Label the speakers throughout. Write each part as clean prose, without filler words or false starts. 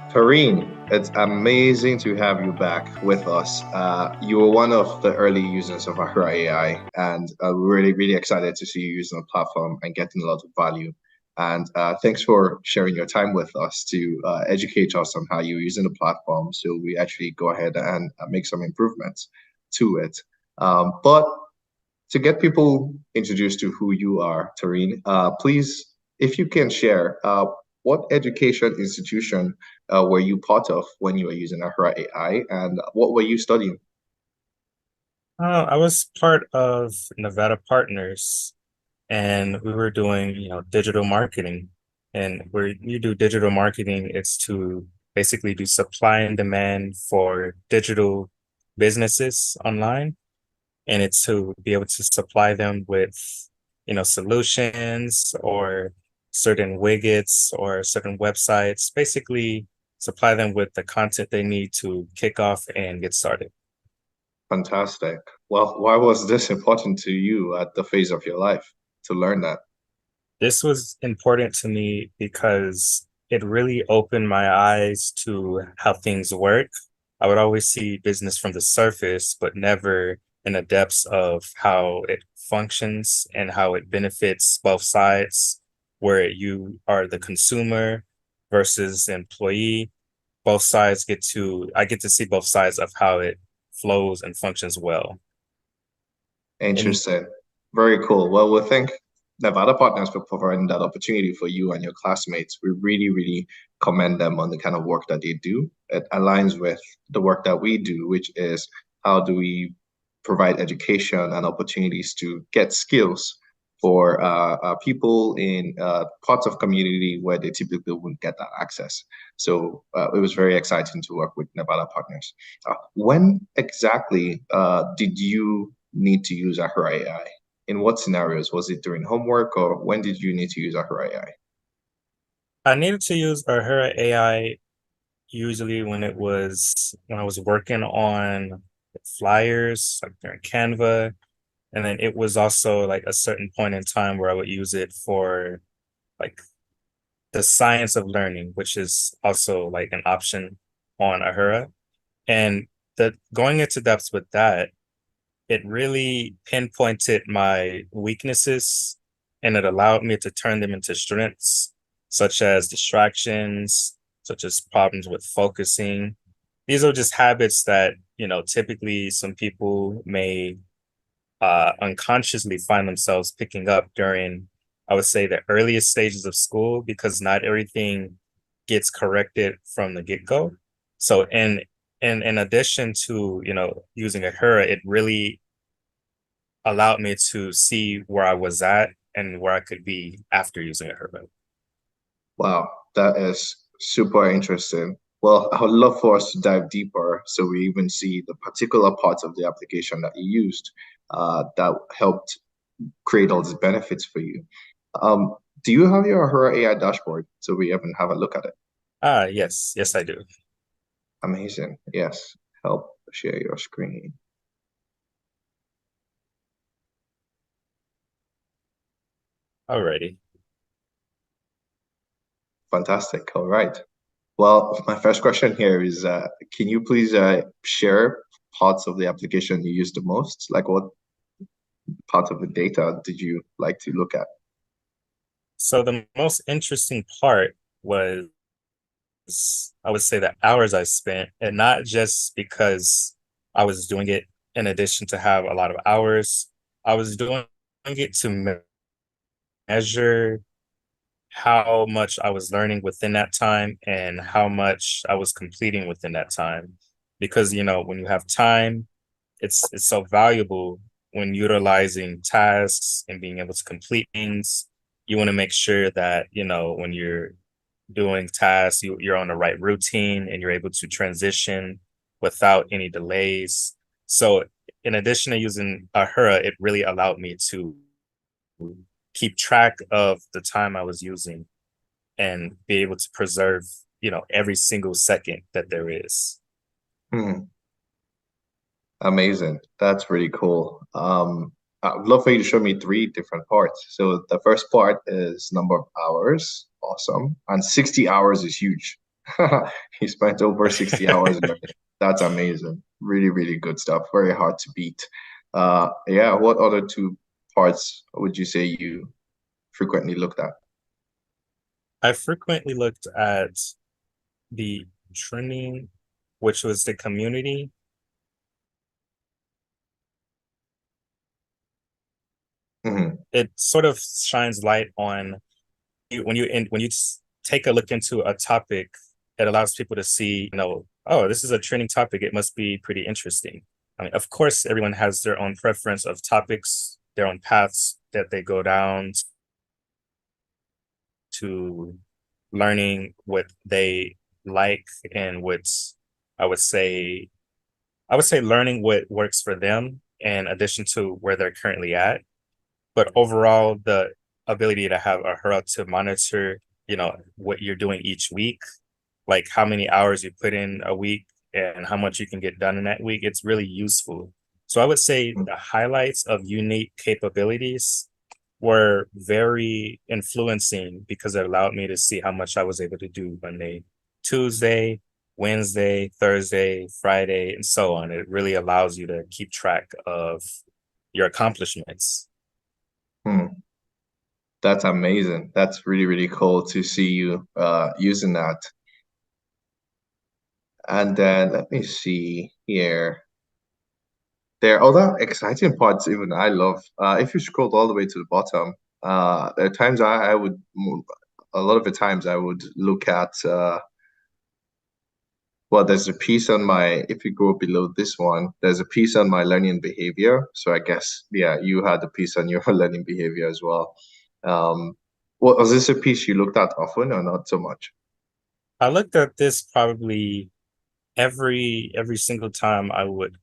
Speaker 1: Tareen, it's amazing to have you back with us. You were one of the early users of Ahura AI, and we're really, really excited to see you using the platform and getting a lot of value. And thanks for sharing your time with us to educate us on how you're using the platform so we actually go ahead and make some improvements to it. But to get people introduced to who you are, Tareen, please, if you can share, what education institution were you part of when you were using Ahura AI, and what were you studying?
Speaker 2: I was part of Nevada Partners, and we were doing, digital marketing. And where you do digital marketing, it's to basically do supply and demand for digital businesses online, and it's to be able to supply them with, solutions or certain widgets or certain websites, basically supply them with the content they need to kick off and get started.
Speaker 1: Fantastic. Well, why was this important to you at the phase of your life to learn that?
Speaker 2: This was important to me because it really opened my eyes to how things work. I would always see business from the surface, but never in the depths of how it functions and how it benefits both sides, where you are the consumer versus the employee. I get to see both sides of how it flows and functions well. And
Speaker 1: Interesting. Very cool. Well, we thank Nevada Partners for providing that opportunity for you and your classmates. We really, really commend them on the kind of work that they do. It aligns with the work that we do, which is how do we provide education and opportunities to get skills for people in parts of community where they typically wouldn't get that access. So it was very exciting to work with Nevada Partners. When exactly did you need to use Ahura AI? In what scenarios? Was it during homework or when did you need to use Ahura AI?
Speaker 2: I needed to use Ahura AI usually when I was working on flyers, like during Canva. And then it was also like a certain point in time where I would use it for like the science of learning, which is also like an option on Ahura. And the going into depths with that, it really pinpointed my weaknesses and it allowed me to turn them into strengths, such as distractions, such as problems with focusing. These are just habits that, typically some people may unconsciously find themselves picking up during, I would say, the earliest stages of school because not everything gets corrected from the get-go. So in addition to, using a Ahura, it really allowed me to see where I was at and where I could be after using a Ahura.
Speaker 1: Wow, that is super interesting. Well, I would love for us to dive deeper so we even see the particular parts of the application that you used that helped create all these benefits for you. Um, do you have your Ahura AI dashboard so we even have a look at it?
Speaker 2: Yes, I do.
Speaker 1: Amazing. Yes. Help share your screen.
Speaker 2: Alrighty.
Speaker 1: Fantastic. All right. Well, my first question here is, can you please share parts of the application you use the most? Like what parts of the data did you like to look at?
Speaker 2: So the most interesting part was, I would say, the hours I spent, and not just because I was doing it in addition to have a lot of hours. I was doing it to measure how much I was learning within that time and how much I was completing within that time. Because, when you have time, it's so valuable when utilizing tasks and being able to complete things. You want to make sure that, when you're doing tasks, you're on the right routine and you're able to transition without any delays. So in addition to using Ahura, it really allowed me to keep track of the time I was using and be able to preserve, every single second that there is.
Speaker 1: Hmm. Amazing. That's really cool. I'd love for you to show me three different parts. So the first part is number of hours. Awesome. And 60 hours is huge. He spent over 60 hours learning. That's amazing. Really, really good stuff. Very hard to beat. Yeah, what other two parts would you say you frequently looked at?
Speaker 2: I frequently looked at the trending, which was the community.
Speaker 1: Hmm.
Speaker 2: It sort of shines light on you when you take a look into a topic. It allows people to see, oh, this is a trending topic. It must be pretty interesting. I mean, of course, everyone has their own preference of topics, their own paths that they go down to learning what they like and what's I would say I would say learning what works for them in addition to where they're currently at. But overall, the ability to have a Ahura to monitor, what you're doing each week, like how many hours you put in a week and how much you can get done in that week, it's really useful. So I would say the highlights of unique capabilities were very influencing because it allowed me to see how much I was able to do Monday, Tuesday, Wednesday, Thursday, Friday, and so on. It really allows you to keep track of your accomplishments.
Speaker 1: Hmm. That's amazing. That's really, really cool to see you using that. And then let me see here. There are other exciting parts even I love. If you scroll all the way to the bottom, there are times I would, a lot of the times I would look at, well, there's a piece on my, if you go below this one, there's a piece on my learning behavior. So I guess, yeah, you had a piece on your learning behavior as well. Um, was this a piece you looked at often or not so much?
Speaker 2: I looked at this probably every single time I would,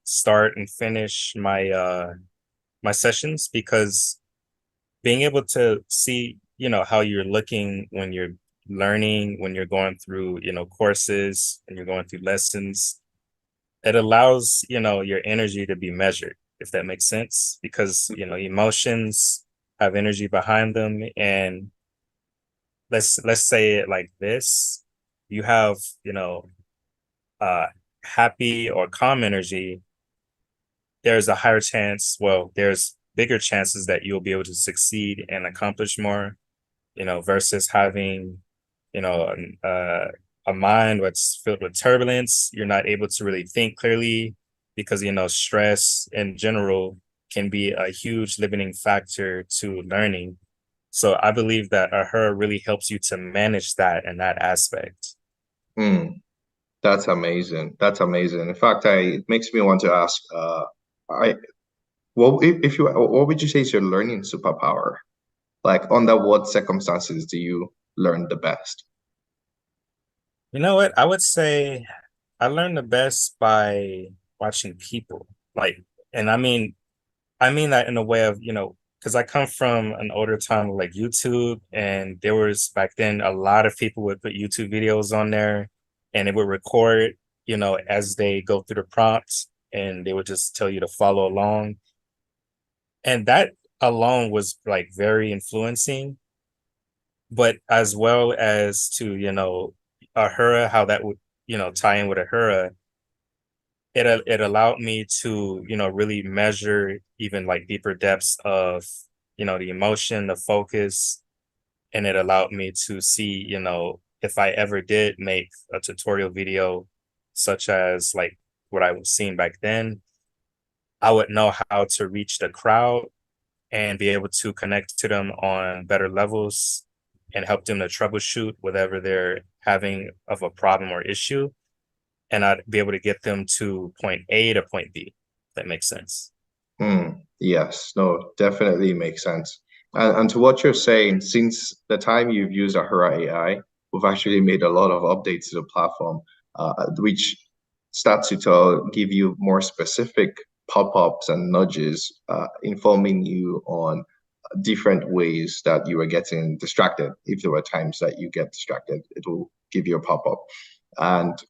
Speaker 2: start and finish my sessions because being able to see, how you're looking when you're learning, when you're going through, courses and you're going through lessons, it allows, your energy to be measured, if that makes sense, because, emotions have energy behind them. And let's say it like this. You have, uh happy or calm energy, there's a higher chance, well, there's bigger chances that you'll be able to succeed and accomplish more, versus having, you know, an, uh, a mind that's filled with turbulence. You're not able to really think clearly because, stress in general can be a huge limiting factor to learning. So I believe that her really helps you to manage that in that aspect.
Speaker 1: Hmm. That's amazing. That's amazing. In fact, it makes me want to ask, I well, if you what would you say is your learning superpower? Like, under what circumstances do you learn the best?
Speaker 2: You know what? I would say I learn the best by watching people. Like, and I mean that in a way of, because I come from an older time of like YouTube, and there was back then a lot of people would put YouTube videos on there and it would record, as they go through the prompts, and they would just tell you to follow along. And that alone was like very influencing, but as well as to, Ahura, how that would, tie in with Ahura, it allowed me to, really measure even like deeper depths of, the emotion, the focus, and it allowed me to see, if I ever did make a tutorial video such as like what I was seeing back then, I would know how to reach the crowd and be able to connect to them on better levels and help them to troubleshoot whatever they're having of a problem or issue, and I'd be able to get them to point A to point B. If that makes sense.
Speaker 1: Hmm. Yes, no, definitely makes sense. And to what you're saying, since the time you've used Ahura AI, we've actually made a lot of updates to the platform, which starts to give you more specific pop-ups and nudges, informing you on different ways that you are getting distracted. If there were times that you get distracted, it will give you a pop-up. And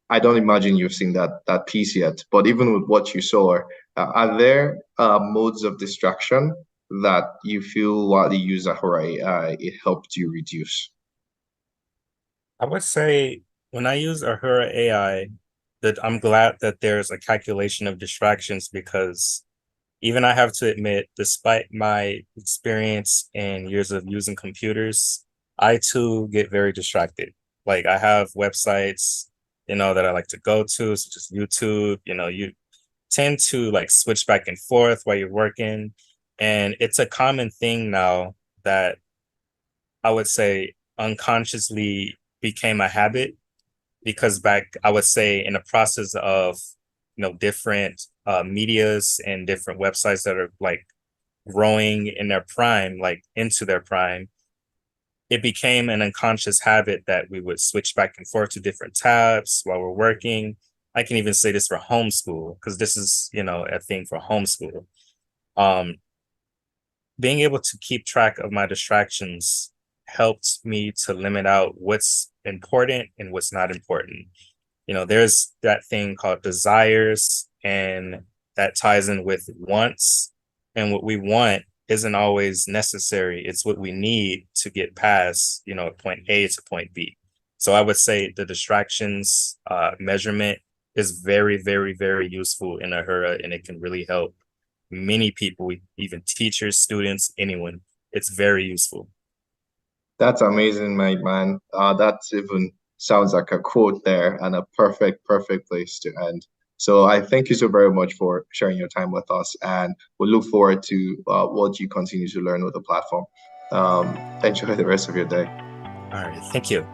Speaker 1: I don't imagine you've seen that piece yet, but even with what you saw, are there modes of distraction that you feel while you use Ahura AI, it helped you reduce?
Speaker 2: I would say when I use Ahura AI, that I'm glad that there's a calculation of distractions because even I have to admit, despite my experience and years of using computers, I too get very distracted. Like I have websites, that I like to go to, such as YouTube. You tend to like switch back and forth while you're working. And it's a common thing now that I would say unconsciously became a habit because back I would say in the process of different medias and different websites that are like growing in their prime, like into their prime, it became an unconscious habit that we would switch back and forth to different tabs while we're working. I can even say this for homeschool because this is a thing for homeschool. Um, Being able to keep track of my distractions helped me to limit out what's important and what's not important. There's that thing called desires, and that ties in with wants. And what we want isn't always necessary. It's what we need to get past, point A to point B. So I would say the distractions measurement is very, very, very useful in Ahura, and it can really help many people, even teachers, students, anyone. It's very useful.
Speaker 1: That's amazing, mate, man. That even sounds like a quote there and a perfect place to end. So I thank you so very much for sharing your time with us, and we'll look forward to what you continue to learn with the platform. Enjoy the rest of your day.
Speaker 2: All right. Thank you.